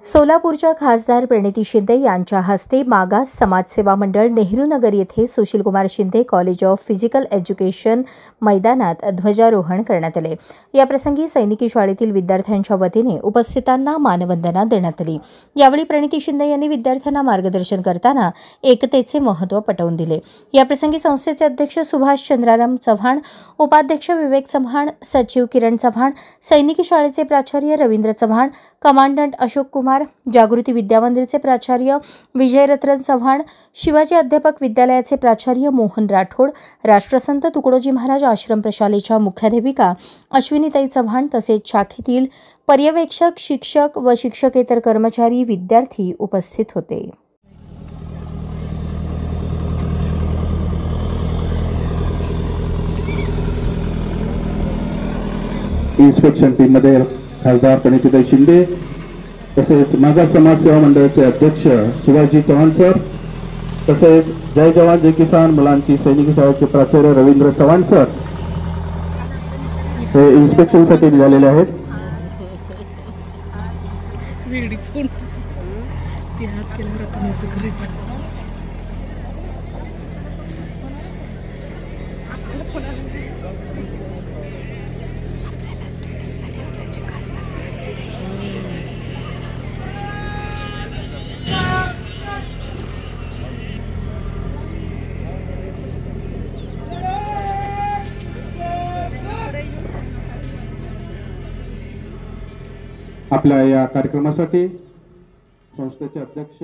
सोलापूरच्या खासदार प्रणिती शिंदे यांच्या हस्ते मागास समाजसेवा मंडळ नेहरू नगर येथे Sushilkumar Shinde college of physical education मैदानात ध्वजारोहण करण्यात आले। याप्रसंगी सैनिकी शाळेतील विद्यार्थ्यांच्या वतीने उपस्थितांना मानवंदना देण्यात आली। यावेळी प्रणिती शिंदे यांनी विद्यार्थ्यांना मार्गदर्शन करताना एकतेचे महत्त्व पटवून दिले। याप्रसंगी संस्थेचे अध्यक्ष सुभाष चंद्राराम चव्हाण, उपाध्यक्ष विवेक चव्हाण, सचिव किरण चव्हाण, सैनिकी शाळेचे प्राचार्य रवींद्र चव्हाण, कमांडंट अशोक कुमार, जागृती विद्यामंदिरचे प्राचार्य विजयरत्न चव्हाण, शिवाजी अध्यापक विद्यालयाचे प्राचार्य मोहन राठोड, राष्ट्रसंत तुकडोजी महाराज आश्रम प्रशालेच्या मुख्याध्यापिका अश्विनीताई चव्हाण तसेच शाखेतील पर्यवेक्षक, शिक्षक व शिक्षकेतर कर्मचारी, विद्यार्थी उपस्थित होते। इन्स्पेक्शन टीम मध्ये खासदार प्रणितीताई शिंदे, तसेच मागास समाज सेवा मंडळाचे अध्यक्ष शिवाजी चव्हाण सर, तसेच जय जवान जय किसान मुलांची सैनिकी शाळेचे प्राचार्य रवींद्र चव्हाण सर हे इन्स्पेक्शन साठी निघालेले आहेत। आपल्या या कार्यक्रमासाठी संस्थेचे अध्यक्ष